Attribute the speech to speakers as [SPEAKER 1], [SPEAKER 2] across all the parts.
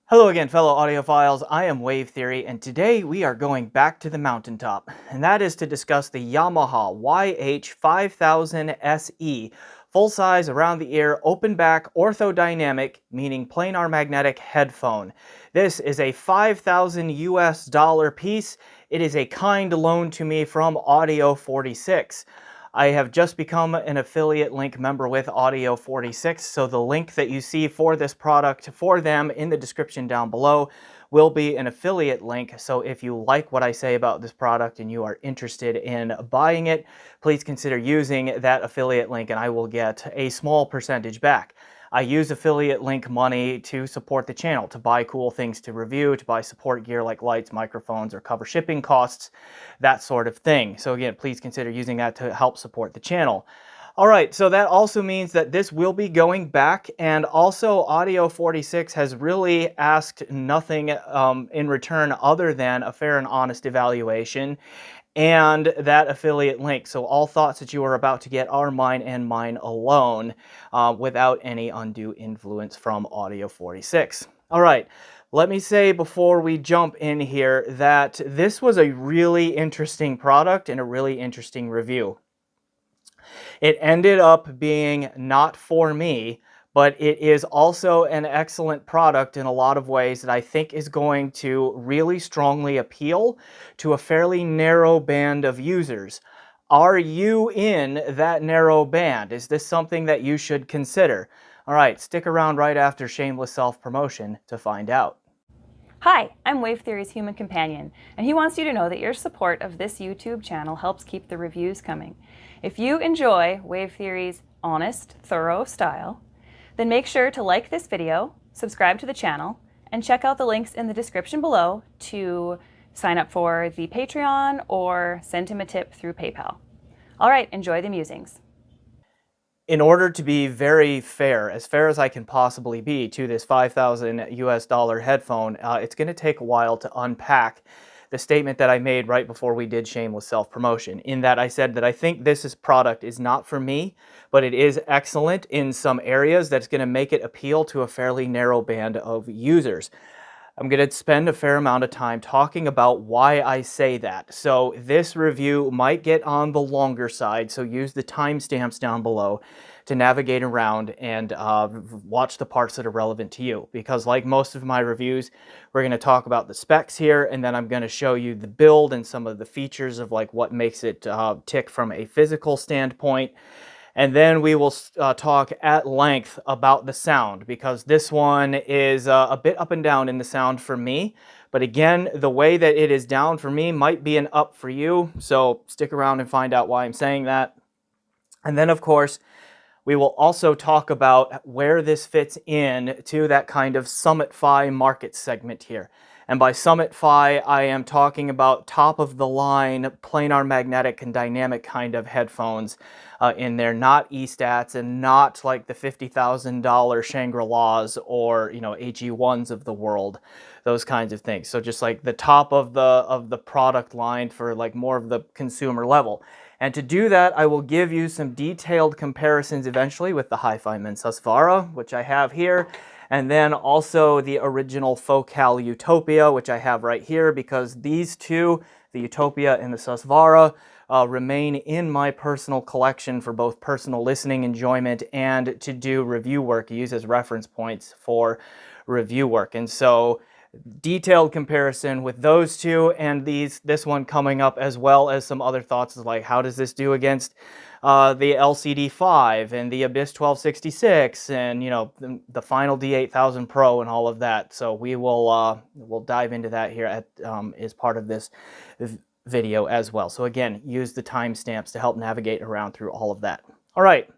[SPEAKER 1] Hello again, fellow audiophiles. I am Wave Theory, and today we are going back to the mountaintop, and that is to discuss the Yamaha YH-5000SE, full-size, around-the-ear, open-back, orthodynamic, meaning planar magnetic headphone. This is a $5,000 piece. It is a kind loan to me from Audio 46. I have just become an affiliate link member with Audio 46, so the link that you see for this product for them in the description down below will be an affiliate link. So if you like what I say about this product and you are interested in buying it, please consider using that affiliate link and I will get a small percentage back. I use affiliate link money to support the channel, to buy cool things to review, to buy support gear like lights, microphones, or cover shipping costs, that sort of thing. So again, please consider using that to help support the channel. All right, so that also means that this will be going back, and also Audio 46 has really asked nothing in return other than a fair and honest evaluation and that affiliate link. So all thoughts that you are about to get are mine and mine alone, without any undue influence from Audio 46. All right, let me say before we jump in here that this was a really interesting product and a really interesting review. It ended up being not for me, but it is also an excellent product in a lot of ways that I think is going to really strongly appeal to a fairly narrow band of users. Are you in that narrow band? Is this something that you should consider? All right, stick around right after shameless self-promotion to find out.
[SPEAKER 2] Hi, I'm Wave Theory's human companion, and he wants you to know that your support of this YouTube channel helps keep the reviews coming. If you enjoy Wave Theory's honest, thorough style, then make sure to like this video, subscribe to the channel, and check out the links in the description below to sign up for the Patreon or send him a tip through PayPal. All right, enjoy the musings.
[SPEAKER 1] In order to be very fair as I can possibly be to this $5,000 headphone, it's going to take a while to unpack the statement that I made right before we did shameless self-promotion, in that I said that I think this product is not for me, but it is excellent in some areas that's going to make it appeal to a fairly narrow band of users. I'm going to spend a fair amount of time talking about why I say that. So this review might get on the longer side, so use the timestamps down below to navigate around and watch the parts that are relevant to you. Because like most of my reviews, we're going to talk about the specs here, and then I'm going to show you the build and some of the features of like what makes it tick from a physical standpoint. And then we will talk at length about the sound, because this one is a bit up and down in the sound for me. But again, the way that it is down for me might be an up for you. So stick around and find out why I'm saying that. And then, of course, we will also talk about where this fits in to that kind of Summit Fi market segment here. And by Summit Fi, I am talking about top-of-the-line planar magnetic and dynamic kind of headphones in there, not E-Stats and not like the $50,000 Shangri-Las or, you know, HE1s of the world, those kinds of things. So just like the top of the product line for like more of the consumer level. And to do that, I will give you some detailed comparisons eventually with the Hi-Fi Susvara, which I have here, and then also the original Focal Utopia, which I have right here, because these two, the Utopia and the Susvara, remain in my personal collection for both personal listening enjoyment and to do review work, use as reference points for review work. And so detailed comparison with those two and this one coming up, as well as some other thoughts like how does this do against the LCD5 and the Abyss 1266 and, you know, the final D8000 Pro and all of that. So we will we'll dive into that here at as part of this video as well. So again, use the timestamps to help navigate around through all of that. All right.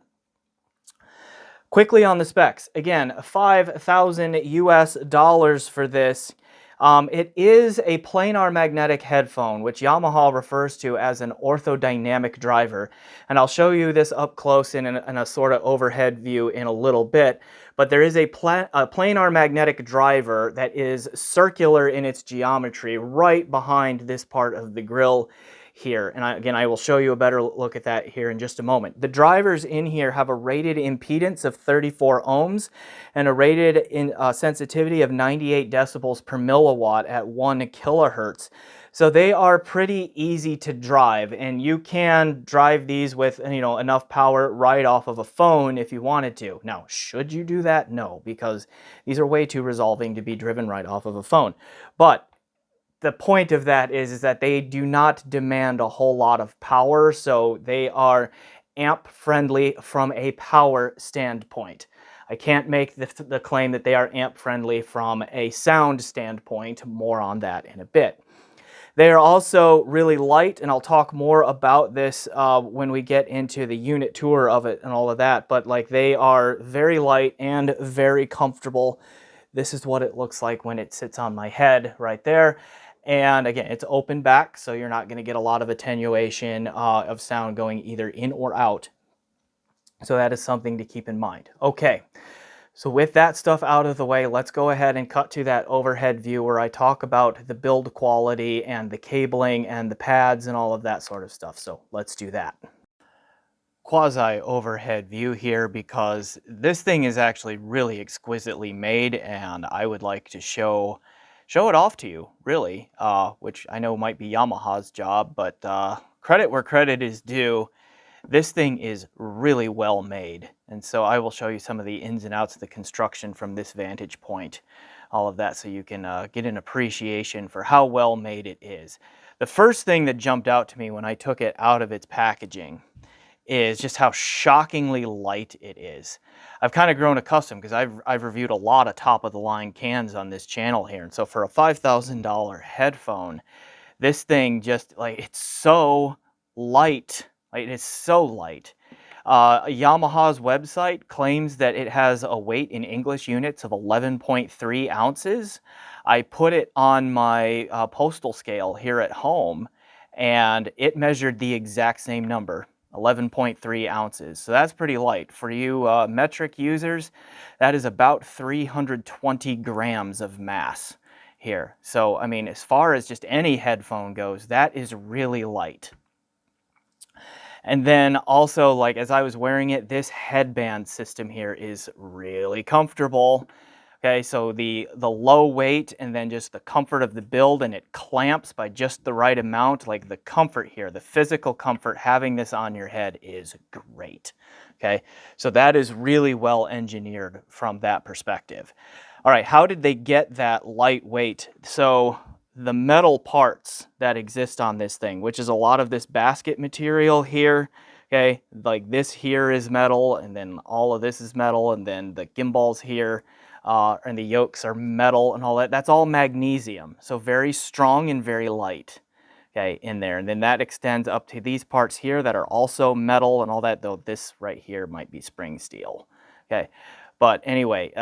[SPEAKER 1] Quickly on the specs, again, $5,000 for this. It is a planar magnetic headphone, which Yamaha refers to as an orthodynamic driver. And I'll show you this up close in a sort of overhead view in a little bit. But there is a planar magnetic driver that is circular in its geometry right behind this part of the grille here. And again, I will show you a better look at that here in just a moment. The drivers in here have a rated impedance of 34 ohms and a rated sensitivity of 98 decibels per milliwatt at 1 kilohertz. So they are pretty easy to drive, and you can drive these with, you know, enough power right off of a phone if you wanted to. Now, should you do that? No, because these are way too resolving to be driven right off of a phone. But the point of that is that they do not demand a whole lot of power, so they are amp friendly from a power standpoint. I can't make the claim that they are amp friendly from a sound standpoint. More on that in a bit. They are also really light, and I'll talk more about this when we get into the unit tour of it and all of that, but like they are very light and very comfortable. This is what it looks like when it sits on my head right there. And again, it's open back, so you're not going to get a lot of attenuation of sound going either in or out. So that is something to keep in mind. Okay, so with that stuff out of the way, let's go ahead and cut to that overhead view where I talk about the build quality and the cabling and the pads and all of that sort of stuff. So let's do that. Quasi overhead view here because this thing is actually really exquisitely made, and I would like to show it off to you, really, which I know might be Yamaha's job, but credit where credit is due. This thing is really well made, and so I will show you some of the ins and outs of the construction from this vantage point, all of that, so you can get an appreciation for how well made it is. The first thing that jumped out to me when I took it out of its packaging is just how shockingly light it is. I've kind of grown accustomed because I've reviewed a lot of top-of-the-line cans on this channel here, and so for a $5,000 headphone, this thing just, like, it's so light. Like, it's so light. Yamaha's website claims that it has a weight in English units of 11.3 ounces. I put it on my postal scale here at home, and it measured the exact same number, 11.3 ounces. So that's pretty light. For you metric users, that is about 320 grams of mass here. So, I mean, as far as just any headphone goes, that is really light. And then also, like, as I was wearing it, this headband system here is really comfortable. Okay, so the low weight and then just the comfort of the build, and it clamps by just the right amount. Like, the comfort here, the physical comfort having this on your head is great. Okay, so that is really well engineered from that perspective. All right, how did they get that lightweight? So the metal parts that exist on this thing, which is a lot of this basket material here, okay, like this here is metal, and then all of this is metal, and then the gimbals here and the yokes are metal and all that. That's all magnesium, so very strong and very light, okay, in there. And then that extends up to these parts here that are also metal and all that, though this right here might be spring steel, okay. But anyway,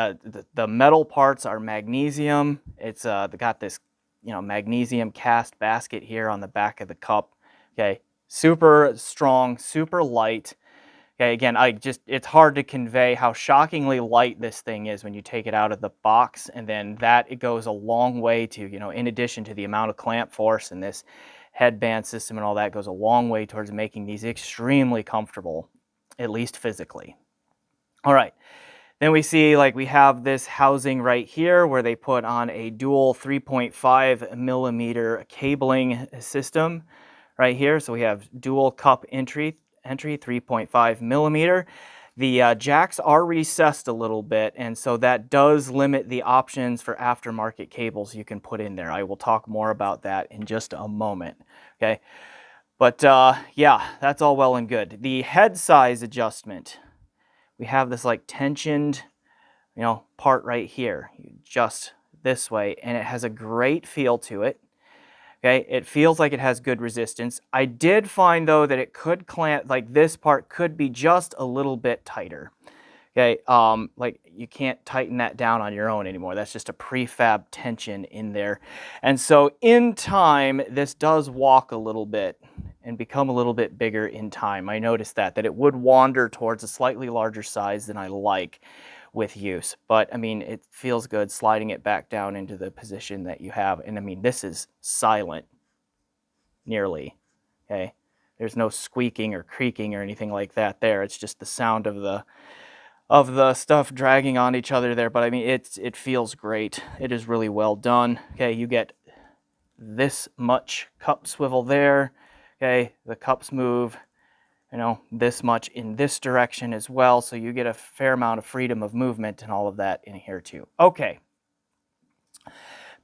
[SPEAKER 1] the metal parts are magnesium. It's got this, you know, magnesium cast basket here on the back of the cup. Okay, super strong, super light. Okay, again, it's hard to convey how shockingly light this thing is when you take it out of the box, and then it goes a long way to, you know, in addition to the amount of clamp force and this headband system and all that, goes a long way towards making these extremely comfortable, at least physically. All right. Then we see, like, we have this housing right here where they put on a dual 3.5 millimeter cabling system right here. So we have dual cup entry 3.5 millimeter. The jacks are recessed a little bit, and so that does limit the options for aftermarket cables you can put in there. I will talk more about that in just a moment. Okay, but yeah, that's all well and good. The head size adjustment. We have this like tensioned, you know, part right here. You adjust this way, and it has a great feel to it. Okay, it feels like it has good resistance. I did find though that it could clamp, like this part could be just a little bit tighter. Okay, like you can't tighten that down on your own anymore. That's just a prefab tension in there. And so in time, this does walk a little bit and become a little bit bigger in time. I noticed that it would wander towards a slightly larger size than I like with use. But I mean, it feels good sliding it back down into the position that you have. And I mean, this is silent, nearly. Okay, there's no squeaking or creaking or anything like that there. It's just the sound of the stuff dragging on each other there. But I mean, it feels great. It is really well done. Okay, you get this much cup swivel there. Okay, the cups move, you know, this much in this direction as well, so you get a fair amount of freedom of movement and all of that in here too. Okay.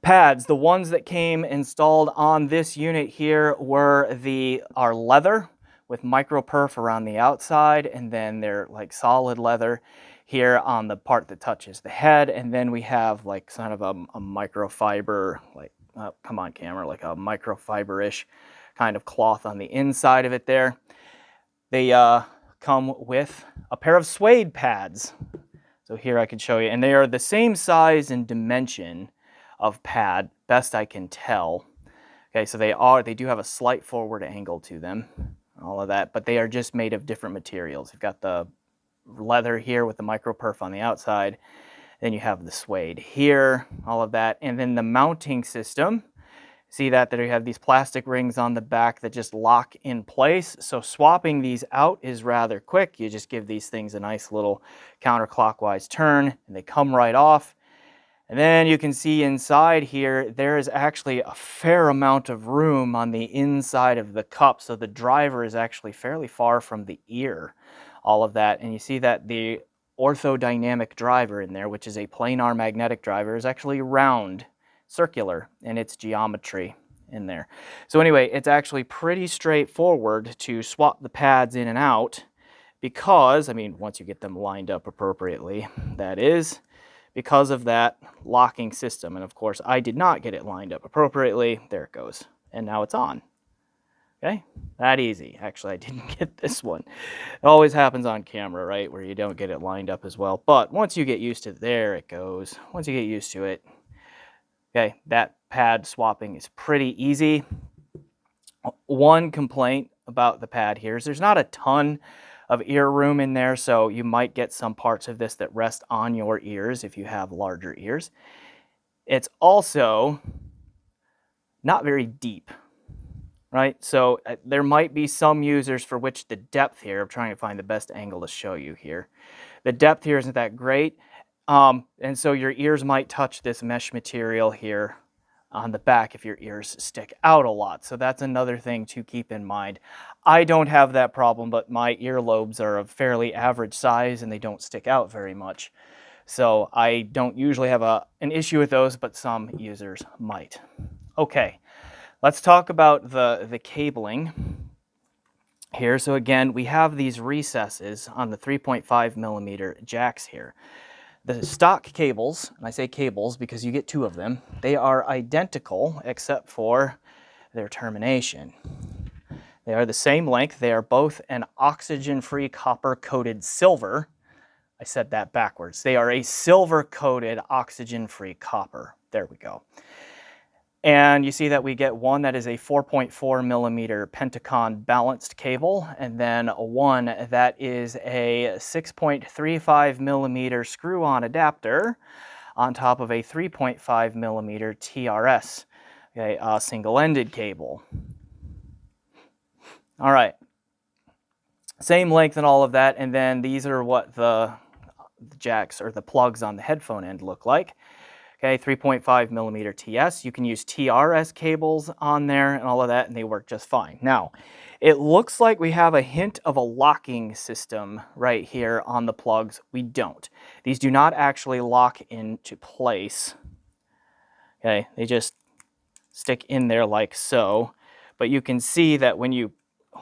[SPEAKER 1] Pads, the ones that came installed on this unit here were our leather with micro perf around the outside, and then they're like solid leather here on the part that touches the head, and then we have like kind of a microfiber, like come on camera, like a microfiber-ish kind of cloth on the inside of it there. They come with a pair of suede pads. So here I can show you, and they are the same size and dimension of pad, best I can tell. Okay, so they do have a slight forward angle to them, all of that, but they are just made of different materials. You've got the leather here with the micro perf on the outside, then you have the suede here, all of that, and then the mounting system. See that you have these plastic rings on the back that just lock in place. So swapping these out is rather quick. You just give these things a nice little counterclockwise turn and they come right off. And then you can see inside here, there is actually a fair amount of room on the inside of the cup. So the driver is actually fairly far from the ear, all of that. And you see that the orthodynamic driver in there, which is a planar magnetic driver, is actually round, circular in its geometry in there. So anyway, it's actually pretty straightforward to swap the pads in and out because, I mean, once you get them lined up appropriately, that is, because of that locking system. And of course, I did not get it lined up appropriately. There it goes. And now it's on. Okay, that easy. Actually, I didn't get this one. It always happens on camera, right, where you don't get it lined up as well. But once you get used to it, there it goes. Once you get used to it, okay, that pad swapping is pretty easy. One complaint about the pad here is there's not a ton of ear room in there, so you might get some parts of this that rest on your ears if you have larger ears. It's also not very deep, right? So there might be some users for which the depth here, I'm trying to find the best angle to show you here. The depth here isn't that great, and so your ears might touch this mesh material here on the back if your ears stick out a lot. So that's another thing to keep in mind. I don't have that problem, but my earlobes are of fairly average size and they don't stick out very much. So I don't usually have an issue with those, but some users might. Okay, let's talk about the cabling here. So again, we have these recesses on the 3.5 millimeter jacks here. The stock cables, and I say cables because you get two of them, they are identical except for their termination. They are the same length. They are both an oxygen-free copper-coated silver. I said that backwards. They are a silver-coated oxygen-free copper. There we go. And you see that we get one that is a 4.4 millimeter Pentacon balanced cable, and then one that is a 6.35 millimeter screw-on adapter on top of a 3.5 millimeter TRS, okay, single-ended cable. All right, same length and all of that, and then these are what the jacks or the plugs on the headphone end look like. Okay, 3.5 millimeter TS. You can use TRS cables on there and all of that, and they work just fine. Now, it looks like we have a hint of a locking system right here on the plugs. We don't. These do not actually lock into place. Okay, they just stick in there like so. But you can see that when you,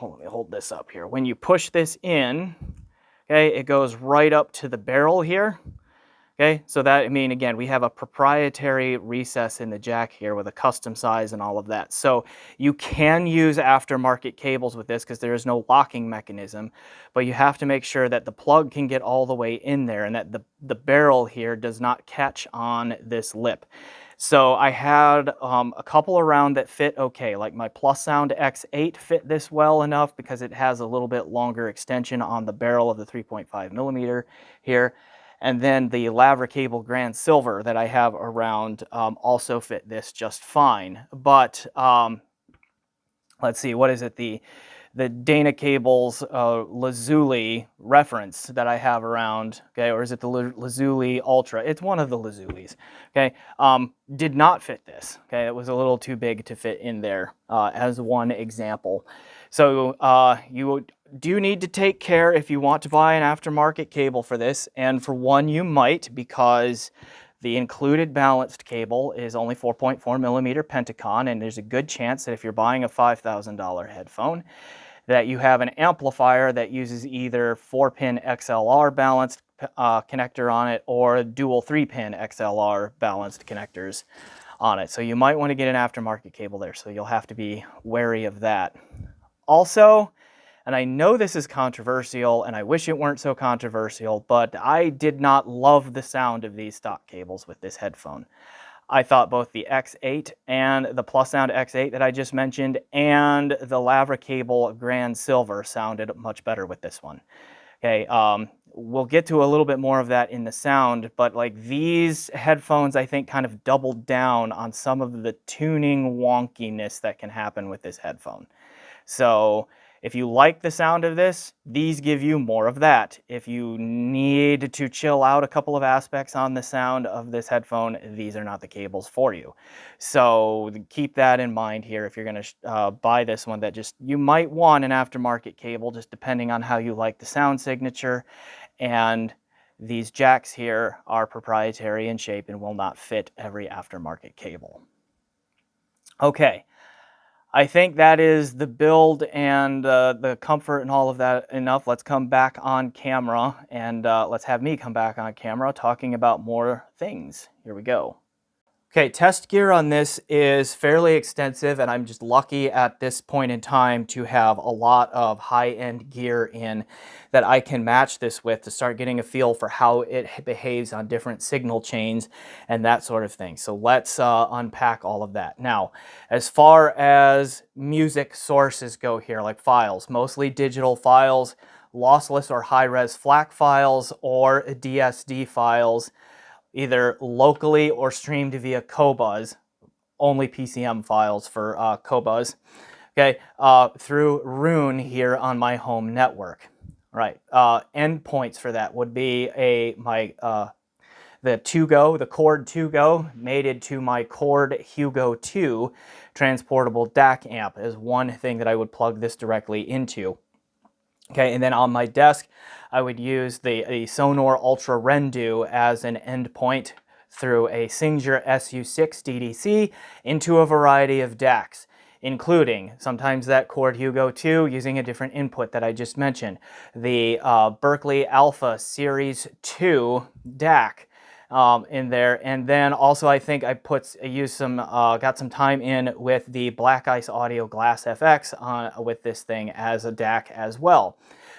[SPEAKER 1] let me hold this up here. When you push this in, okay, it goes right up to the barrel here. Okay, so that, I mean, again, we have a proprietary recess in the jack here with a custom size and all of that. So you can use aftermarket cables with this because there is no locking mechanism, but you have to make sure that the plug can get all the way in there and that the barrel here does not catch on this lip. So I had a couple around that fit okay, like my Plus Sound X8 fit this well enough because it has a little bit longer extension on the barrel of the 3.5 millimeter here. And then the Lavra Cable Grand Silver that I have around also fit this just fine. But let's see, what is it? The Dana Cables Lazuli reference that I have around, okay, or is it the Lazuli Ultra? It's one of the Lazulis, okay, did not fit this, okay, it was a little too big to fit in there as one example. So you do need to take care if you want to buy an aftermarket cable for this, and for one you might, because the included balanced cable is only 4.4 millimeter Penticon, and there's a good chance that if you're buying a $5,000 headphone, that you have an amplifier that uses either 4-pin XLR balanced connector on it or dual 3-pin XLR balanced connectors on it. So you might want to get an aftermarket cable there, so you'll have to be wary of that. Also, and I know this is controversial, and I wish it weren't so controversial, but I did not love the sound of these stock cables with this headphone. I thought both the X8 and the Plus Sound X8 that I just mentioned and the Lavra cable Grand Silver sounded much better with this one. Okay, we'll get to a little bit more of that in the sound, but like these headphones I think kind of doubled down on some of the tuning wonkiness that can happen with this headphone. So if you like the sound of this, these give you more of that. If you need to chill out a couple of aspects on the sound of this headphone, these are not the cables for you. So keep that in mind here if you're going to buy this one, that just you might want an aftermarket cable just depending on how you like the sound signature. And these jacks here are proprietary in shape and will not fit every aftermarket cable. Okay. I think that is the build and the comfort and all of that enough. Let's come back on camera and let's have me come back on camera talking about more things. Here we go. Okay, test gear on this is fairly extensive, and I'm just lucky at this point in time to have a lot of high-end gear in that I can match this with to start getting a feel for how it behaves on different signal chains and that sort of thing. So let's unpack all of that. Now, as far as music sources go here, like files, mostly digital files, lossless or high-res FLAC files, or DSD files, either locally or streamed via Qobuz, only PCM files for Qobuz, okay, through Roon here on my home network. Right, endpoints for that would be the Cord 2Go mated to my Cord Hugo 2 transportable DAC amp is one thing that I would plug this directly into. Okay, and then on my desk, I would use the Sonor Ultra Rendu as an endpoint through a Singer SU6 DDC into a variety of DACs, including sometimes that Cord Hugo 2 using a different input that I just mentioned, the Berkeley Alpha Series 2 DAC in there, and then also I think I got some time in with the Black Ice Audio Glass FX with this thing as a DAC as well.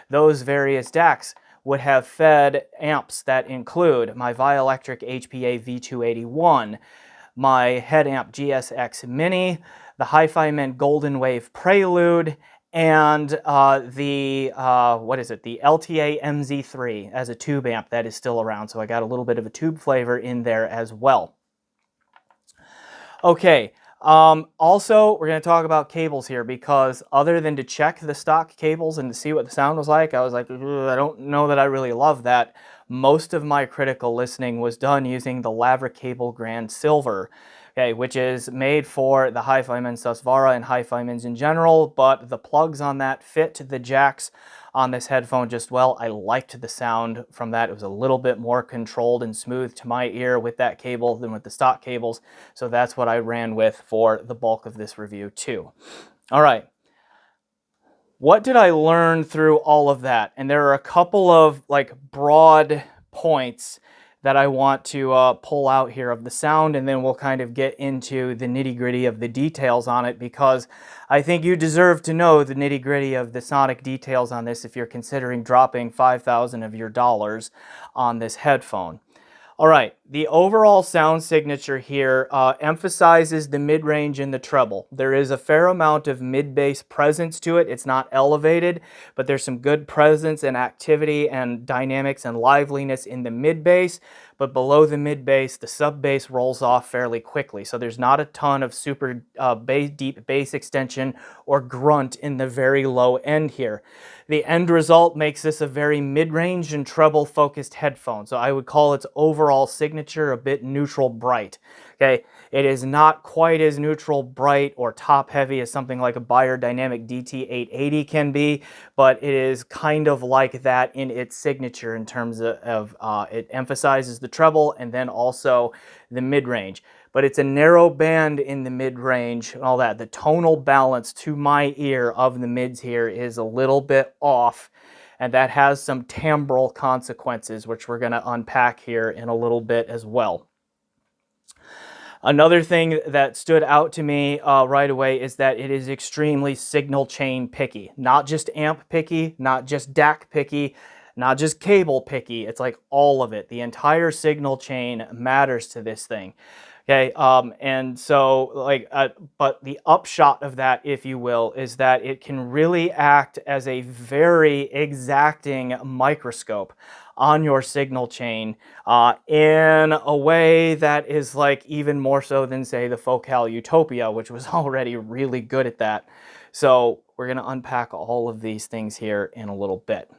[SPEAKER 1] Those various DACs would have fed amps that include my Vioelectric HPA V281, my head amp GSX Mini, the Hi-Fi Men Golden Wave Prelude, and the LTA MZ3 as a tube amp that is still around. So I got a little bit of a tube flavor in there as well. Okay, also we're going to talk about cables here, because other than to check the stock cables and to see what the sound was like, I was like, I don't know that I really love that. Most of my critical listening was done using the Lavra cable Grand Silver, okay, which is made for the Hi-Fi Men Susvara and Hi-Fi Mens in general, but the plugs on that fit the jacks on this headphone just well. I liked the sound from that. It was a little bit more controlled and smooth to my ear with that cable than with the stock cables, so that's what I ran with for the bulk of this review too. All right. What did I learn through all of that? And there are a couple of like broad points that I want to pull out here of the sound, and then we'll kind of get into the nitty-gritty of the details on it, because I think you deserve to know the nitty-gritty of the sonic details on this if you're considering dropping $5,000 of your dollars on this headphone. All right, the overall sound signature here emphasizes the mid-range and the treble. There is a fair amount of mid-bass presence to it. It's not elevated, but there's some good presence and activity and dynamics and liveliness in the mid-bass. but below the mid bass, the sub bass rolls off fairly quickly. So there's not a ton of super deep bass extension or grunt in the very low end here. The end result makes this a very mid-range and treble focused headphone. So I would call its overall signature a bit neutral bright. Okay, it is not quite as neutral bright or top heavy as something like a Beyerdynamic DT880 can be, but it is kind of like that in its signature in terms of it emphasizes the treble and then also the mid-range. But it's a narrow band in the mid-range and all that. The tonal balance to my ear of the mids here is a little bit off, and that has some timbral consequences, which we're going to unpack here in a little bit as well. Another thing that stood out to me right away is that it is extremely signal chain picky. Not just amp picky, not just DAC picky, not just cable picky. It's like all of it. The entire signal chain matters to this thing. Okay, and so like, but the upshot of that, if you will, is that it can really act as a very exacting microscope on your signal chain in a way that is like even more so than, say, the Focal Utopia, which was already really good at that. So we're going to unpack all of these things here in a little bit.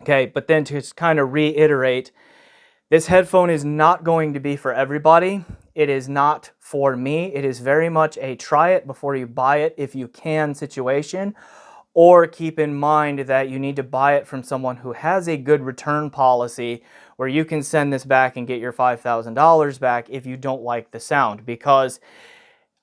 [SPEAKER 1] Okay, but then to kind of reiterate, this headphone is not going to be for everybody. It is not for me. It is very much a try it before you buy it if you can situation, or keep in mind that you need to buy it from someone who has a good return policy where you can send this back and get your $5,000 back if you don't like the sound. Because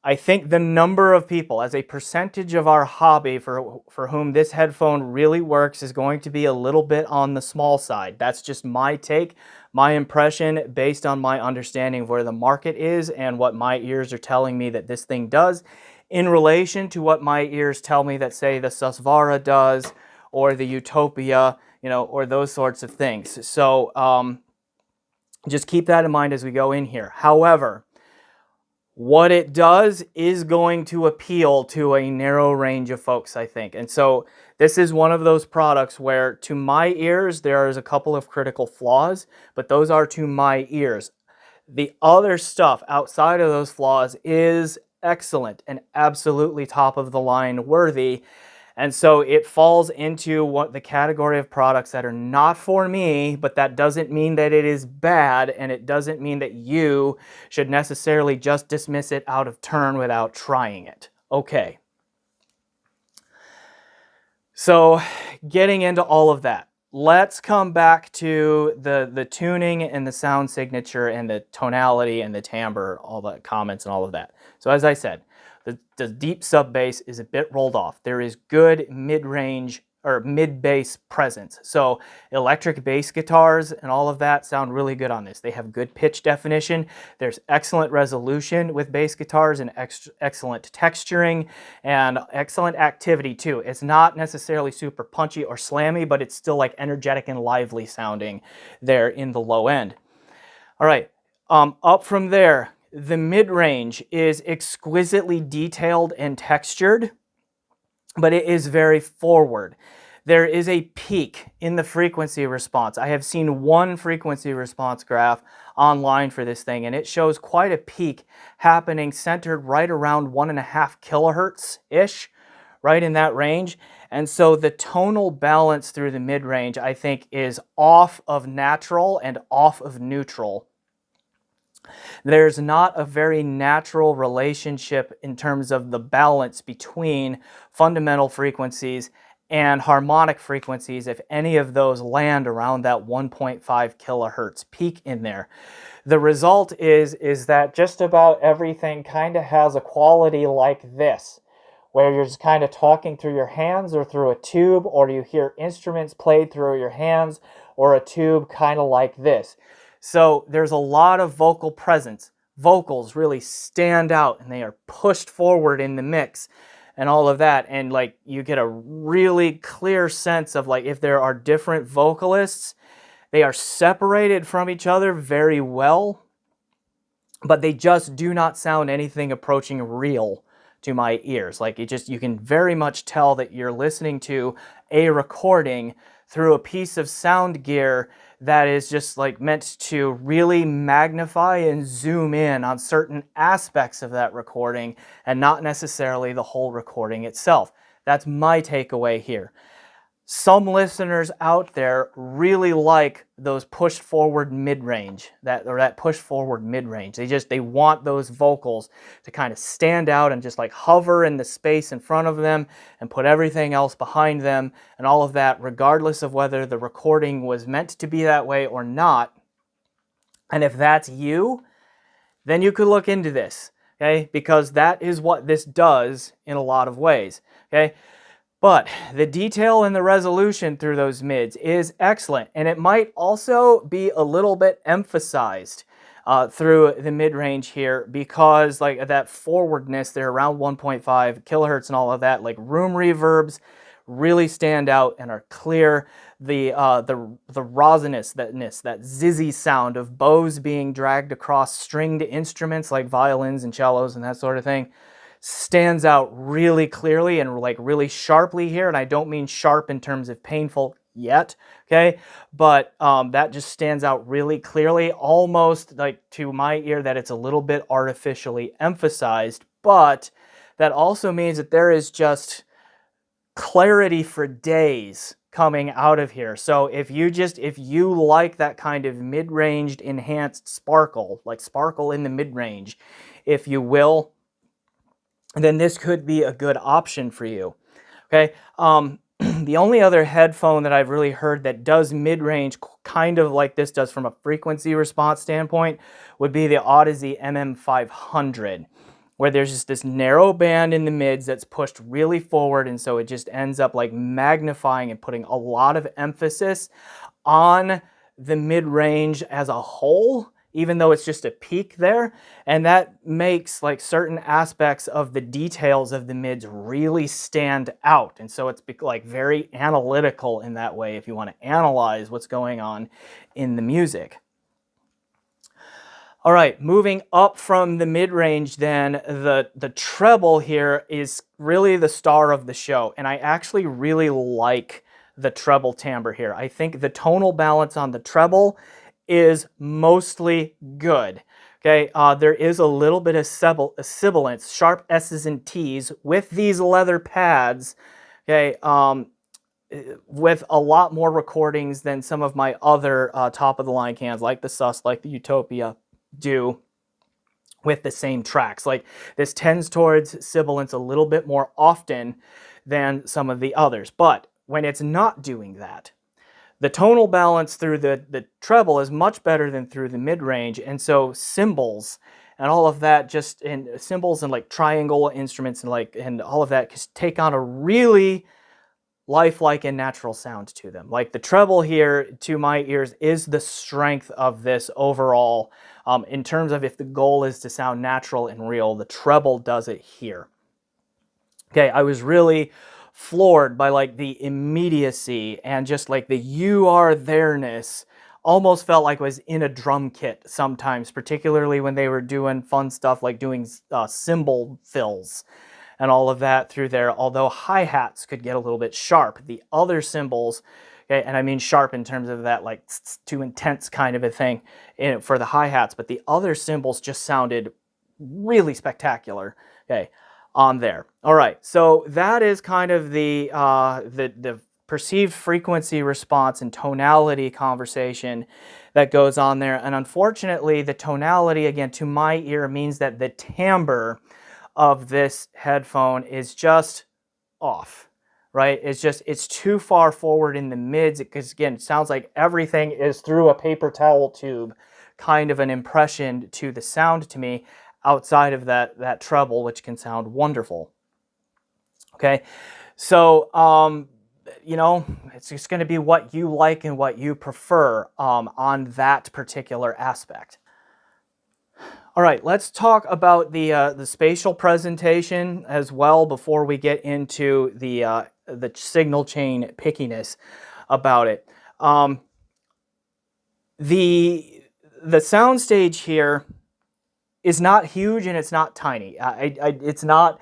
[SPEAKER 1] I think the number of people, as a percentage of our hobby for whom this headphone really works, is going to be a little bit on the small side. That's just my take, my impression, based on my understanding of where the market is and what my ears are telling me that this thing does, in relation to what my ears tell me that, say, the Susvara does, or the Utopia, you know, or those sorts of things. So just keep that in mind as we go in here. However, what it does is going to appeal to a narrow range of folks, I think. And so this is one of those products where, to my ears, there is a couple of critical flaws, but those are to my ears. The other stuff outside of those flaws is excellent and absolutely top of the line worthy. And so it falls into what the category of products that are not for me, but that doesn't mean that it is bad, and it doesn't mean that you should necessarily just dismiss it out of turn without trying it. Okay. So getting into all of that, let's come back to the tuning and the sound signature and the tonality and the timbre, all the comments and all of that. So as I said, the deep sub bass is a bit rolled off. There is good mid-range or mid-bass presence. So electric bass guitars and all of that sound really good on this. They have good pitch definition. There's excellent resolution with bass guitars and excellent texturing and excellent activity too. It's not necessarily super punchy or slammy, but it's still like energetic and lively sounding there in the low end. All right, up from there, the mid-range is exquisitely detailed and textured, but it is very forward. There is a peak in the frequency response. I have seen one frequency response graph online for this thing, and it shows quite a peak happening centered right around 1.5 kilohertz-ish, right in that range. And so the tonal balance through the mid-range, I think, is off of natural and off of neutral. There's not a very natural relationship in terms of the balance between fundamental frequencies and harmonic frequencies if any of those land around that 1.5 kilohertz peak in there. The result is that just about everything kind of has a quality like this, where you're just kind of talking through your hands or through a tube, or you hear instruments played through your hands or a tube kind of like this. So there's a lot of vocal presence. Vocals really stand out and they are pushed forward in the mix and all of that. And like you get a really clear sense of like if there are different vocalists, they are separated from each other very well, but they just do not sound anything approaching real to my ears. Like you can very much tell that you're listening to a recording through a piece of sound gear that is just like meant to really magnify and zoom in on certain aspects of that recording and not necessarily the whole recording itself. That's my takeaway here. Some listeners out there really like those pushed forward mid-range, that pushed forward mid-range. They want those vocals to kind of stand out and just like hover in the space in front of them and put everything else behind them and all of that, regardless of whether the recording was meant to be that way or not. And if that's you, then you could look into this, okay? Because that is what this does in a lot of ways, okay? But the detail and the resolution through those mids is excellent, and it might also be a little bit emphasized through the mid-range here, because like that forwardness there around 1.5 kilohertz and all of that, like room reverbs really stand out and are clear. The rosiness, that zizzy sound of bows being dragged across stringed instruments like violins and cellos and that sort of thing stands out really clearly and like really sharply here. And I don't mean sharp in terms of painful yet, okay? But that just stands out really clearly, almost like to my ear that it's a little bit artificially emphasized, but that also means that there is just clarity for days coming out of here. So if you like that kind of mid-ranged enhanced sparkle, like sparkle in the mid-range, if you will, then this could be a good option for you, okay? The only other headphone that I've really heard that does mid-range kind of like this does from a frequency response standpoint would be the Odyssey MM500, where there's just this narrow band in the mids that's pushed really forward, and so it just ends up like magnifying and putting a lot of emphasis on the mid-range as a whole, even though it's just a peak there, and that makes like certain aspects of the details of the mids really stand out. And so it's like very analytical in that way if you want to analyze what's going on in the music. All right, moving up from the mid-range then, the treble here is really the star of the show, and I actually really like the treble timbre here. I think the tonal balance on the treble is mostly good. Okay, there is a little bit of sibilance, sharp S's and T's with these leather pads, okay, with a lot more recordings than some of my other top-of-the-line cans, like the Sus, like the Utopia, do with the same tracks. Like this tends towards sibilance a little bit more often than some of the others, but when it's not doing that, the tonal balance through the treble is much better than through the mid-range, and so cymbals and all of that, just in cymbals and like triangle instruments and all of that just take on a really lifelike and natural sound to them. Like the treble here, to my ears, is the strength of this overall. In terms of if the goal is to sound natural and real, the treble does it here. Okay, I was really floored by like the immediacy and just like the you are there-ness. Almost felt like I was in a drum kit sometimes, particularly when they were doing fun stuff like doing cymbal fills and all of that through there, although hi-hats could get a little bit sharp. The other cymbals, okay, and I mean sharp in terms of that like too intense kind of a thing for the hi-hats, but the other cymbals just sounded really spectacular, okay, on there. All right, so that is kind of the perceived frequency response and tonality conversation that goes on there. And unfortunately, the tonality, again, to my ear, means that the timbre of this headphone is just off, right? It's too far forward in the mids, because again, it sounds like everything is through a paper towel tube, kind of an impression to the sound to me, outside of that treble, which can sound wonderful. Okay, so you know, it's just going to be what you like and what you prefer on that particular aspect. All right, let's talk about the spatial presentation as well before we get into the signal chain pickiness about it. The soundstage here is not huge and it's not tiny. It's not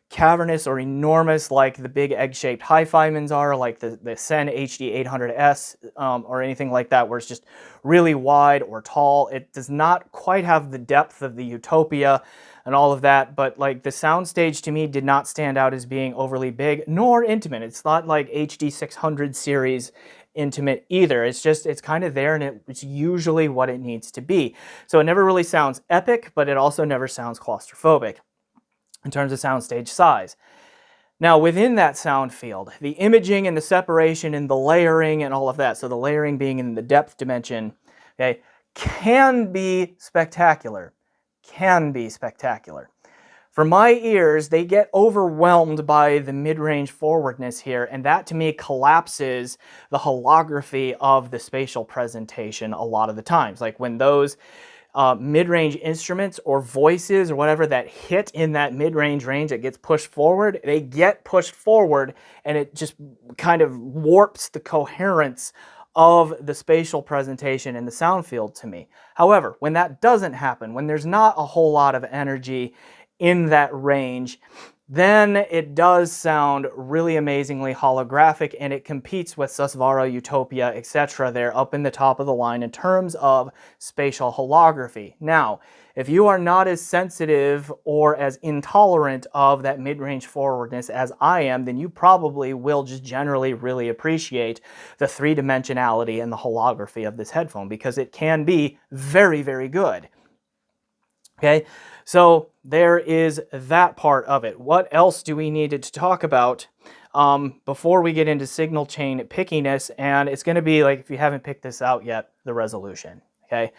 [SPEAKER 1] cavernous or enormous like the big egg-shaped hi-fi are, like the Sen HD-800S or anything like that, where it's just really wide or tall. It does not quite have the depth of the Utopia and all of that, but like the soundstage to me did not stand out as being overly big nor intimate. It's not like HD-600 series intimate either. It's just, it's kind of there, and it's usually what it needs to be. So it never really sounds epic, but it also never sounds claustrophobic in terms of soundstage size. Now, within that sound field, the imaging and the separation and the layering and all of that, so the layering being in the depth dimension, okay, can be spectacular. Can be spectacular. For my ears, they get overwhelmed by the mid-range forwardness here, and that to me collapses the holography of the spatial presentation a lot of the times. Like when those mid-range instruments or voices or whatever that hit in that mid-range range that gets pushed forward, they get pushed forward, and it just kind of warps the coherence of the spatial presentation in the sound field to me. However, when that doesn't happen, when there's not a whole lot of energy in that range, then it does sound really amazingly holographic, and it competes with Susvara, Utopia, etc. there up in the top of the line in terms of spatial holography. Now, if you are not as sensitive or as intolerant of that mid-range forwardness as I am, then you probably will just generally really appreciate the three-dimensionality and the holography of this headphone, because it can be very, very good. Okay, so there is that part of it. What else do we need to talk about before we get into signal chain pickiness? And it's going to be, like, if you haven't picked this out yet, the resolution. Okay,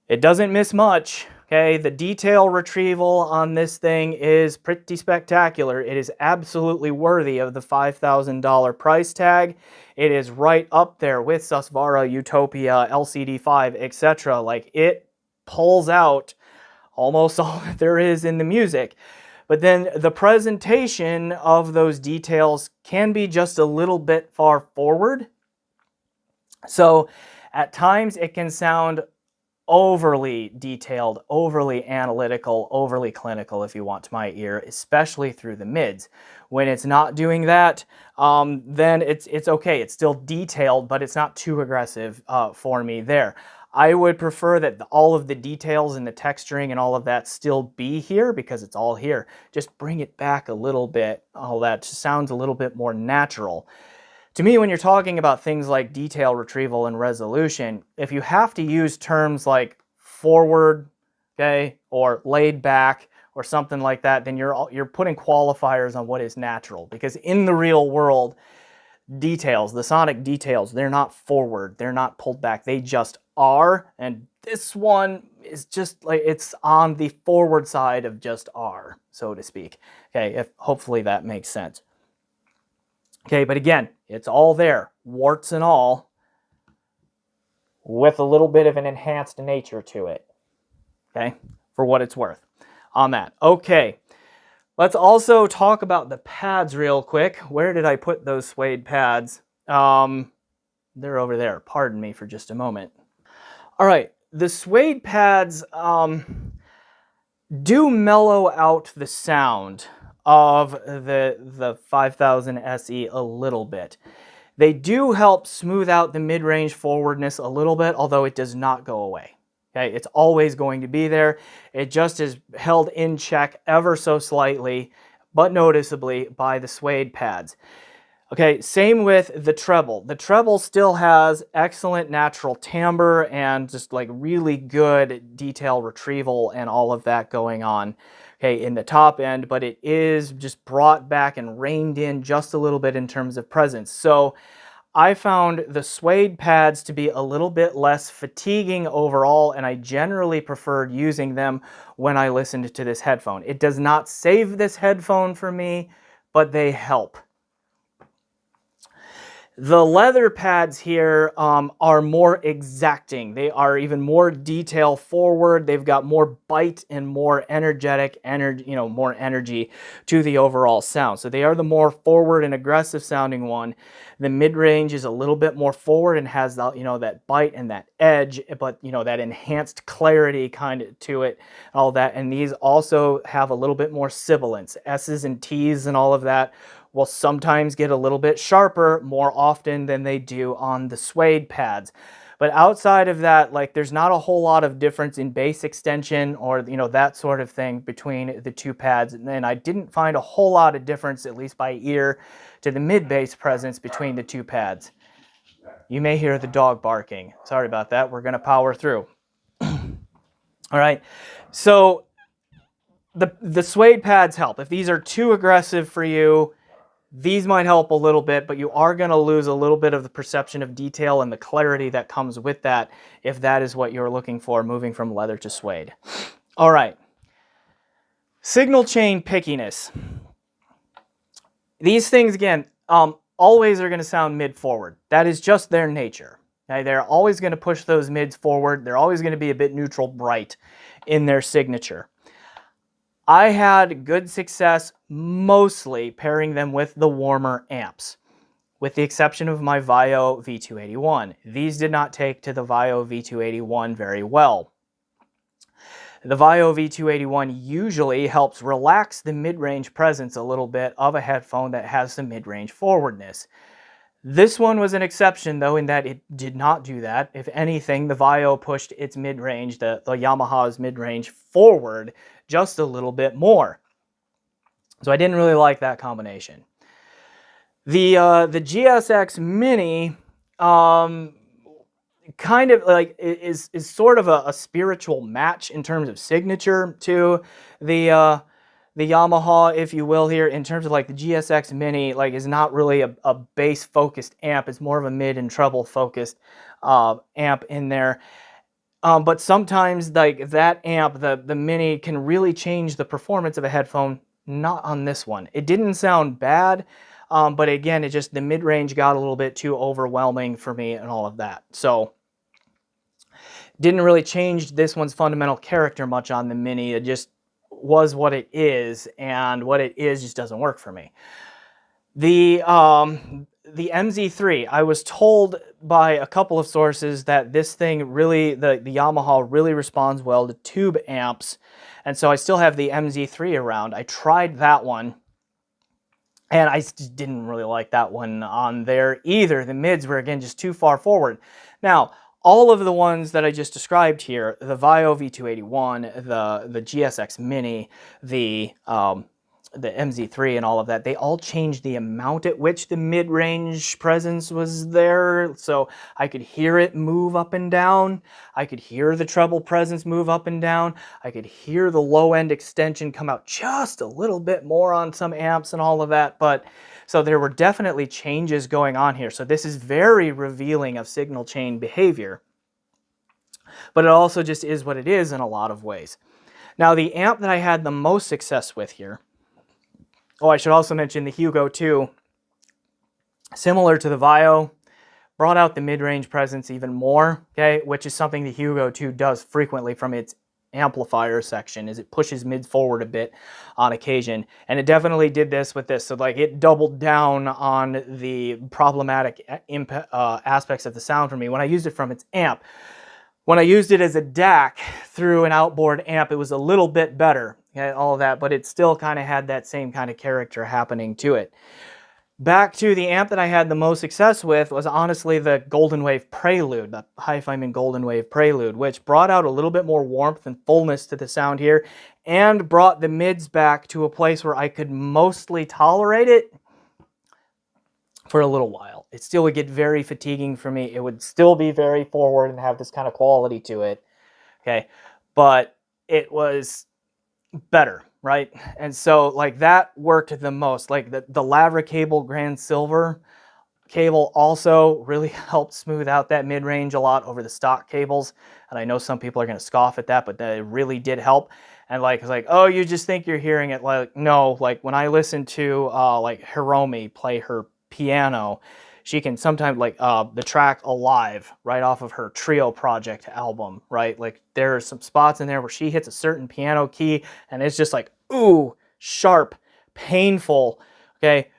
[SPEAKER 1] it doesn't miss much. Okay, the detail retrieval on this thing is pretty spectacular. It is absolutely worthy of the $5,000 price tag. It is right up there with Susvara, Utopia, LCD5, etc. Like, it pulls out almost all that there is in the music. But then the presentation of those details can be just a little bit far forward. So at times it can sound overly detailed, overly analytical, overly clinical, if you want, to my ear, especially through the mids. When it's not doing that, then it's okay. It's still detailed, but it's not too aggressive for me there. I would prefer that all of the details and the texturing and all of that still be here, because it's all here. Just bring it back a little bit. All that sounds a little bit more natural. To me, when you're talking about things like detail retrieval and resolution, if you have to use terms like forward, okay, or laid back, or something like that, then you're putting qualifiers on what is natural. Because in the real world, details, the sonic details, they're not forward, they're not pulled back, they just are. And this one is just like, it's on the forward side of just are, so to speak. Okay, if hopefully that makes sense. Okay, but again, it's all there, warts and all, with a little bit of an enhanced nature to it. Okay, for what it's worth on that. Okay, let's also talk about the pads real quick. Where did I put those suede pads? They're over there. Pardon me for just a moment. All right, the suede pads do mellow out the sound of the 5000 SE a little bit. They do help smooth out the mid-range forwardness a little bit, although it does not go away. Okay, it's always going to be there. It just is held in check ever so slightly, but noticeably, by the suede pads. Okay, same with the treble. The treble still has excellent natural timbre and just like really good detail retrieval and all of that going on, okay, in the top end, but it is just brought back and reined in just a little bit in terms of presence. So I found the suede pads to be a little bit less fatiguing overall, and I generally preferred using them when I listened to this headphone. It does not save this headphone for me, but they help. The leather pads here are more exacting. They are even more detail forward. They've got more bite and more energetic energy, more energy to the overall sound. So they are the more forward and aggressive sounding one. The mid-range is a little bit more forward and has the, that bite and that edge, but that enhanced clarity kind of to it, all that. And these also have a little bit more sibilance, S's and T's and all of that will sometimes get a little bit sharper more often than they do on the suede pads. But outside of that, like there's not a whole lot of difference in bass extension or that sort of thing between the two pads. And I didn't find a whole lot of difference, at least by ear, to the mid bass presence between the two pads. You may hear the dog barking. Sorry about that. We're going to power through. All right. So the suede pads help. If these are too aggressive for you, these might help a little bit, but you are going to lose a little bit of the perception of detail and the clarity that comes with that if that is what you're looking for, moving from leather to suede. All right. Signal chain pickiness. These things, again, always are going to sound mid-forward. That is just their nature. Okay? They're always going to push those mids forward. They're always going to be a bit neutral bright in their signature. I had good success mostly pairing them with the warmer amps, with the exception of my Vio V281. These did not take to the Vio V281 very well. The Vio V281 usually helps relax the mid-range presence a little bit of a headphone that has some mid-range forwardness. This one was an exception, though, in that it did not do that. If anything, the Vio pushed its mid-range, the Yamaha's mid-range, forward just a little bit more. So I didn't really like that combination. The GSX Mini kind of like is sort of a spiritual match in terms of signature to the Yamaha, if you will, here, in terms of like the GSX Mini, like is not really a bass focused amp. It's more of a mid and treble focused amp in there. But sometimes like that amp, the Mini, can really change the performance of a headphone. Not on this one. It didn't sound bad, but again, it just, the mid-range got a little bit too overwhelming for me and all of that. So didn't really change this one's fundamental character much on the Mini. It just was what it is, and what it is just doesn't work for me. The MZ3, I was told by a couple of sources that this thing really, the Yamaha really responds well to tube amps, and so I still have the MZ3 around. I tried that one, and I just didn't really like that one on there either. The mids were, again, just too far forward. Now, all of the ones that I just described here, the Vio V281, the GSX Mini, the MZ3 and all of that, they all changed the amount at which the mid-range presence was there. So I could hear it move up and down. I could hear the treble presence move up and down. I could hear the low-end extension come out just a little bit more on some amps and all of that. But so there were definitely changes going on here. So this is very revealing of signal chain behavior. But it also just is what it is in a lot of ways. Now, the amp that I had the most success with here, oh, I should also mention the Hugo 2, similar to the Vio, brought out the mid-range presence even more, okay, which is something the Hugo 2 does frequently from its amplifier section, is it pushes mid forward a bit on occasion, and it definitely did this with this. So like it doubled down on the problematic aspects of the sound for me when I used it from its amp. When I used it as a DAC through an outboard amp, it was a little bit better, okay, all of that, but it still kind of had that same kind of character happening to it. Back to the amp that I had the most success with was honestly the Golden Wave Prelude, the Hi-Fi Golden Wave Prelude, which brought out a little bit more warmth and fullness to the sound here, and brought the mids back to a place where I could mostly tolerate it for a little while. It still would get very fatiguing for me. It would still be very forward and have this kind of quality to it, okay? But it was better, right? And so like that worked the most. Like the Lavra cable Grand Silver cable also really helped smooth out that mid-range a lot over the stock cables. And I know some people are going to scoff at that, but that really did help. And like, it's like, oh, you just think you're hearing it. Like, no, like when I listen to like Hiromi play her piano, She can sometimes, like the track Alive, right off of her Trio Project album, right? Like there are some spots in there where she hits a certain piano key and it's just like, ooh, sharp, painful, okay,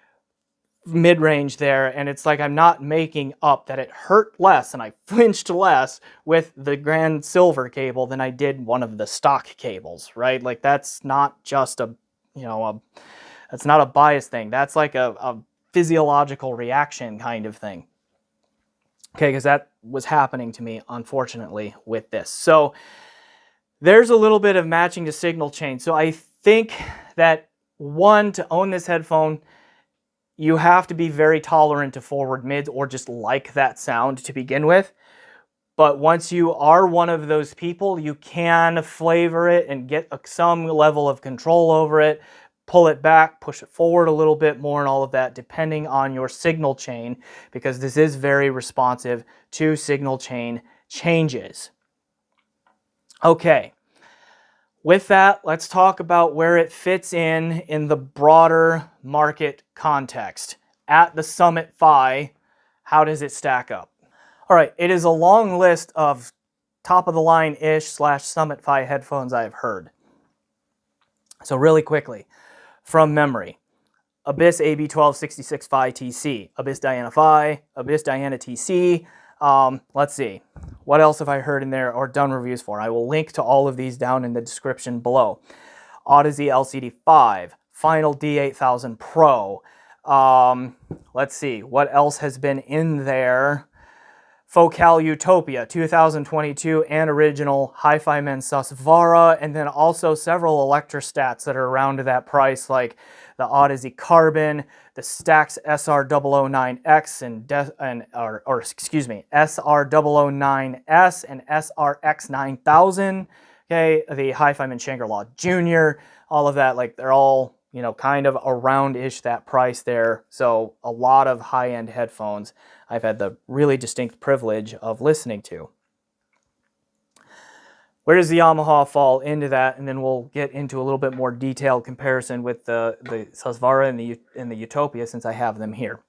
[SPEAKER 1] mid-range there. And it's like, I'm not making up that it hurt less and I flinched less with the Grand Silver cable than I did one of the stock cables, right? Like that's not just a, you know, that's not a bias thing. That's like a physiological reaction kind of thing. Okay, because that was happening to me, unfortunately, with this. So there's a little bit of matching to signal chain. So I think that, one, to own this headphone, you have to be very tolerant to forward mids or just like that sound to begin with. But once you are one of those people, you can flavor it and get some level of control over it, pull it back, push it forward a little bit more and all of that, depending on your signal chain, because this is very responsive to signal chain changes. Okay, with that, let's talk about where it fits in the broader market context. At the Summit Fi, how does it stack up? All right, it is a long list of top-of-the-line-ish / Summit Fi headphones I have heard. So really quickly, from memory, Abyss AB1266 Fi TC, Abyss Diana Fi, Abyss Diana TC. Let's see, what else have I heard in there or done reviews for? I will link to all of these down in the description below. Audeze LCD5, Final D8000 Pro. Let's see, what else has been in there? Focal Utopia 2022 and original Hi-Fi Men Susvara, and then also several Electrostats that are around to that price, like the Audeze Carbon, the Stax SR009X SR009S and SRX9000. Okay, the Hi-Fi Men Shangri-La Junior, all of that, like they're all, you know, kind of around-ish that price there. So a lot of high-end headphones I've had the really distinct privilege of listening to. Where does the Yamaha fall into that? And then we'll get into a little bit more detailed comparison with the Susvara and the Utopia, since I have them here.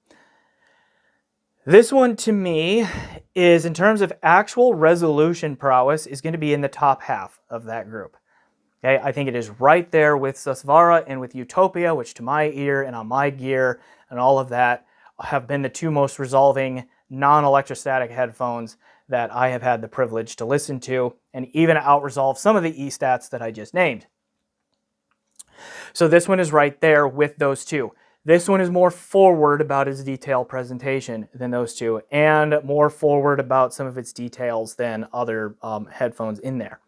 [SPEAKER 1] This one, to me, is, in terms of actual resolution prowess, is going to be in the top half of that group. Okay, I think it is right there with Susvara and with Utopia, which to my ear and on my gear and all of that have been the two most resolving non-electrostatic headphones that I have had the privilege to listen to, and even out-resolve some of the E-stats that I just named. So this one is right there with those two. This one is more forward about its detail presentation than those two, and more forward about some of its details than other headphones in there.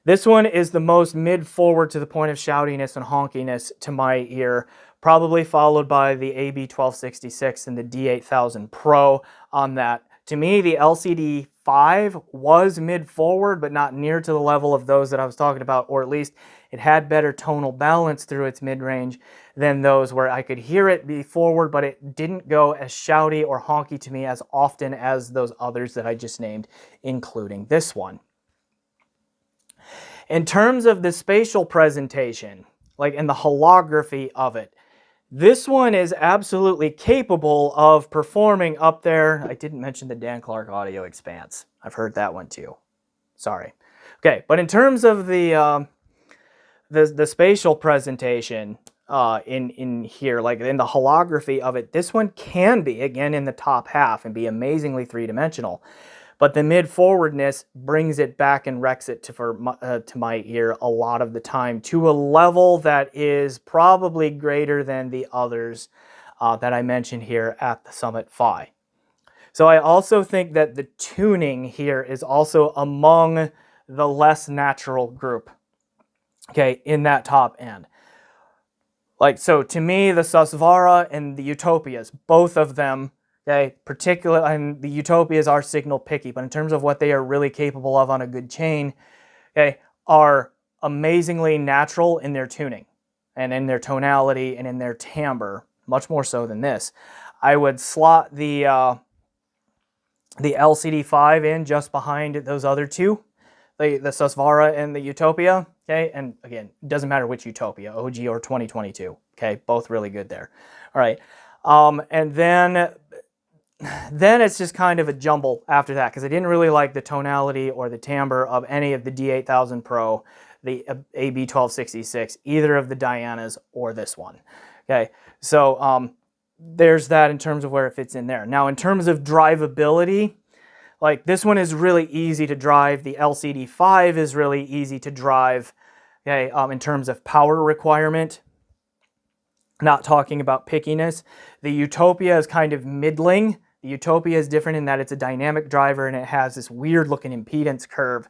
[SPEAKER 1] This one is the most mid-forward to the point of shoutiness and honkiness to my ear, probably followed by the AB1266 and the D8000 Pro on that. To me, the LCD5 was mid-forward, but not near to the level of those that I was talking about, or at least it had better tonal balance through its mid-range than those where I could hear it be forward, but it didn't go as shouty or honky to me as often as those others that I just named, including this one. In terms of the spatial presentation, like in the holography of it, this one is absolutely capable of performing up there. I didn't mention the Dan Clark Audio Expanse. I've heard that one too. Sorry. Okay, but in terms of the spatial presentation in here, like in the holography of it, this one can be, again, in the top half and be amazingly three-dimensional. But the mid-forwardness brings it back and wrecks it to my ear a lot of the time, to a level that is probably greater than the others that I mentioned here at the Summit Fi. So I also think that the tuning here is also among the less natural group, okay, in that top end. Like, so to me, the Susvara and the Utopias, both of them, okay, particularly, and the Utopias are signal picky, but in terms of what they are really capable of on a good chain, okay, are amazingly natural in their tuning and in their tonality and in their timbre, much more so than this. I would slot the LCD5 in just behind those other two, the Susvara and the Utopia, okay, and again, it doesn't matter which Utopia, OG or 2022, okay, both really good there. All right, and then then it's just kind of a jumble after that because I didn't really like the tonality or the timbre of any of the D8000 Pro, the AB1266, either of the Dianas or this one. Okay, so there's that in terms of where it fits in there. Now, in terms of drivability, like this one is really easy to drive. The LCD5 is really easy to drive. Okay, in terms of power requirement, not talking about pickiness. The Utopia is kind of middling. The Utopia is different in that it's a dynamic driver and it has this weird looking impedance curve,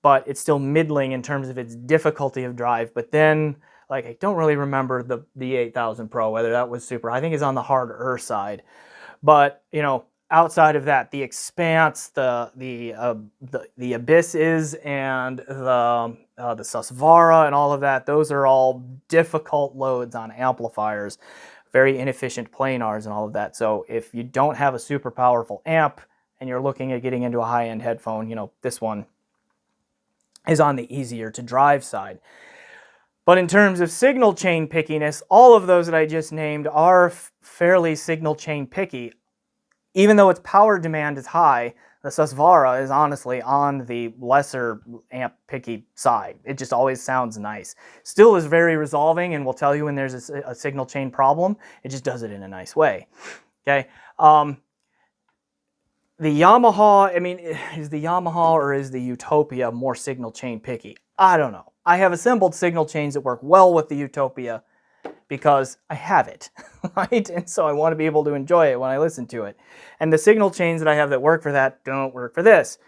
[SPEAKER 1] but it's still middling in terms of its difficulty of drive. But then, like, I don't really remember the 8000 Pro, whether that was super. I think it's on the harder side. But, you know, outside of that, the Expanse, the Abysses, and the Susvara and all of that, those are all difficult loads on amplifiers, very inefficient planars and all of that. So if you don't have a super powerful amp and you're looking at getting into a high-end headphone, you know, this one is on the easier to drive side. But in terms of signal chain pickiness, all of those that I just named are fairly signal chain picky. Even though its power demand is high, the Susvara is honestly on the lesser amp picky side. It just always sounds nice. Still is very resolving and will tell you when there's a signal chain problem. It just does it in a nice way. Okay. The Yamaha, I mean, is the Yamaha or is the Utopia more signal chain picky? I don't know. I have assembled signal chains that work well with the Utopia because I have it, right? And so I want to be able to enjoy it when I listen to it. And the signal chains that I have that work for that don't work for this.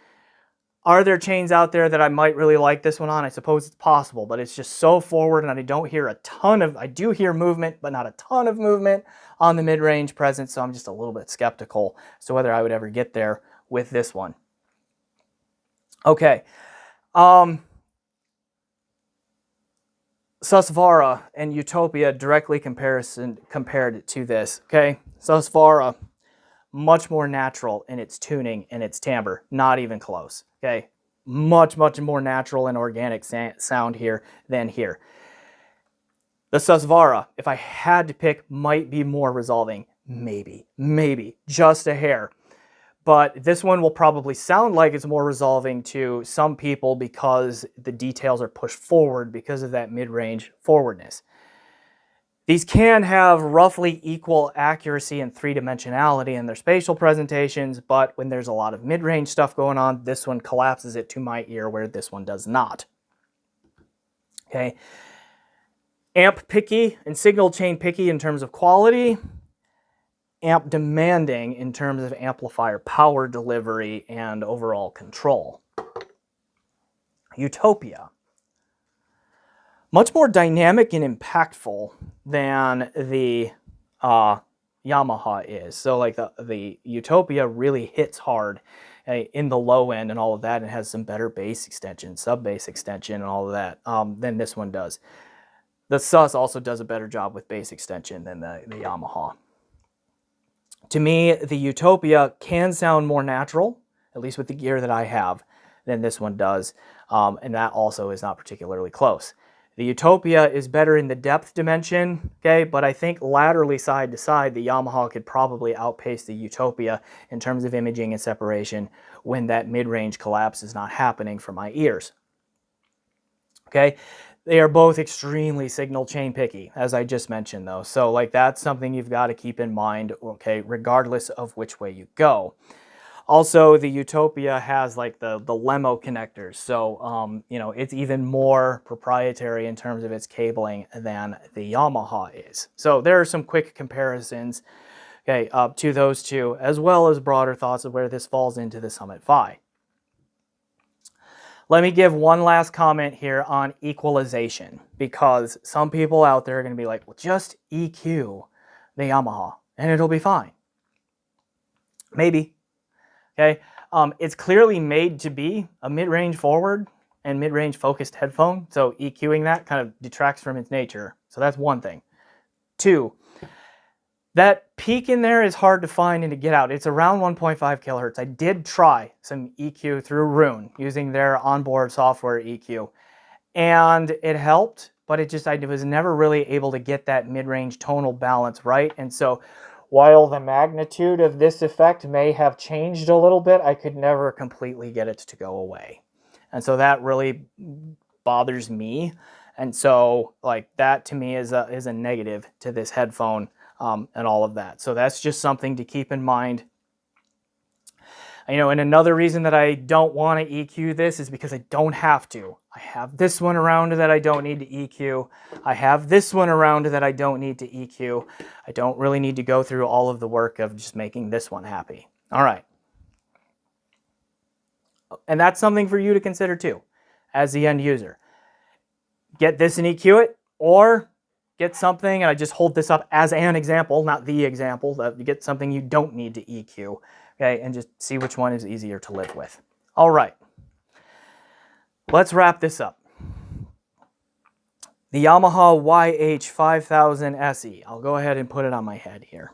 [SPEAKER 1] Are there chains out there that I might really like this one on? I suppose it's possible, but it's just so forward and I don't hear a ton of, I do hear movement, but not a ton of movement on the mid-range present, so I'm just a little bit skeptical as to whether I would ever get there with this one. Okay. Susvara and Utopia directly compared to this, okay? Susvara, much more natural in its tuning and its timbre, not even close, okay? Much more natural and organic sound here than here. The Susvara, if I had to pick, might be more resolving, maybe, just a hair. But this one will probably sound like it's more resolving to some people because the details are pushed forward because of that mid-range forwardness. These can have roughly equal accuracy and three-dimensionality in their spatial presentations, but when there's a lot of mid-range stuff going on, this one collapses it to my ear where this one does not. Okay. Amp picky and signal chain picky in terms of quality. Amp demanding in terms of amplifier power delivery and overall control. Utopia. Much more dynamic and impactful than the Yamaha is. So like the Utopia really hits hard in the low end and all of that, and has some better bass extension, sub-bass extension and all of that than this one does. The Sus also does a better job with bass extension than the Yamaha. To me, the Utopia can sound more natural, at least with the gear that I have, than this one does, and that also is not particularly close. The Utopia is better in the depth dimension, okay, but I think laterally side to side, the Yamaha could probably outpace the Utopia in terms of imaging and separation when that mid-range collapse is not happening for my ears. Okay, they are both extremely signal chain picky, as I just mentioned though. So like that's something you've got to keep in mind, okay, regardless of which way you go. Also, the Utopia has like the Lemo connectors. So, you know, it's even more proprietary in terms of its cabling than the Yamaha is. So there are some quick comparisons, okay, to those two, as well as broader thoughts of where this falls into the Summit Phi. Let me give one last comment here on equalization, because some people out there are going to be like, well, just EQ the Yamaha and it'll be fine. Maybe. Okay. It's clearly made to be a mid-range forward and mid-range focused headphone, so EQing that kind of detracts from its nature. So that's one thing. Two, that peak in there is hard to find and to get out. It's around 1.5 kilohertz. I did try some EQ through Rune using their onboard software EQ, and it helped, but I was never really able to get that mid-range tonal balance right. And so while the magnitude of this effect may have changed a little bit, I could never completely get it to go away. And so that really bothers me. And so like that to me is a negative to this headphone and all of that. So that's just something to keep in mind. You know, and another reason that I don't want to EQ this is because I don't have to. I have this one around that I don't need to EQ. I have this one around that I don't need to EQ. I don't really need to go through all of the work of just making this one happy. All right. And that's something for you to consider too, as the end user. Get this and EQ it, or get something, and I just hold this up as an example, not the example, that you get something you don't need to EQ. Okay, and just see which one is easier to live with. All right, let's wrap this up. The Yamaha YH-5000SE. I'll go ahead and put it on my head here.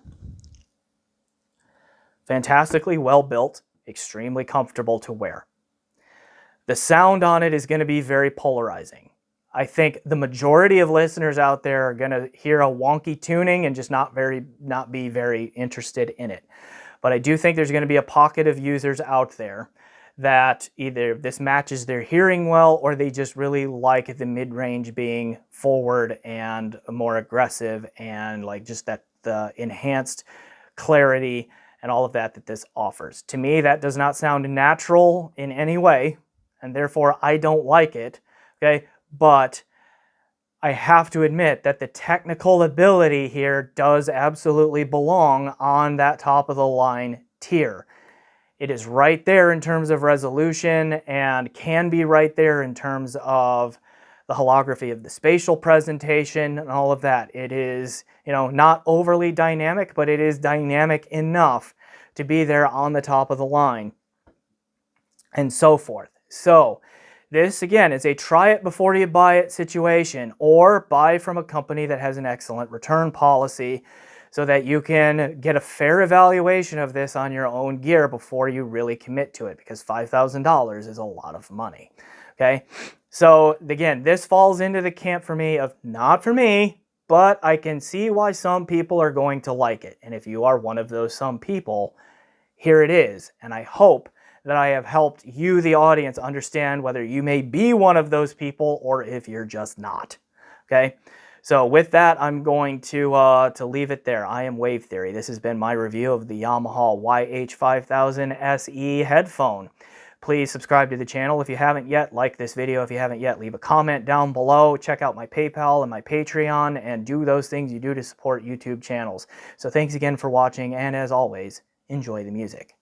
[SPEAKER 1] Fantastically well built, extremely comfortable to wear. The sound on it is going to be very polarizing. I think the majority of listeners out there are going to hear a wonky tuning and just not be very interested in it. But I do think there's going to be a pocket of users out there that either this matches their hearing well, or they just really like the mid-range being forward and more aggressive, and like just that the enhanced clarity and all of that this offers. To me, that does not sound natural in any way, and therefore I don't like it. Okay, but I have to admit that the technical ability here does absolutely belong on that top of the line tier. It is right there in terms of resolution, and can be right there in terms of the holography of the spatial presentation and all of that. It is, you know, not overly dynamic, but it is dynamic enough to be there on the top of the line and so forth. So this, again, is a try it before you buy it situation, or buy from a company that has an excellent return policy so that you can get a fair evaluation of this on your own gear before you really commit to it, because $5,000 is a lot of money. Okay, so again, this falls into the camp for me of not for me, but I can see why some people are going to like it. And if you are one of those some people, here it is. And I hope that I have helped you, the audience, understand whether you may be one of those people or if you're just not. Okay, so with that, I'm going to leave it there. I am Wave Theory. This has been my review of the Yamaha YH-5000SE headphone. Please subscribe to the channel if you haven't yet. Like this video if you haven't yet. Leave a comment down below. Check out my PayPal and my Patreon, and do those things you do to support YouTube channels. So thanks again for watching, and as always, enjoy the music.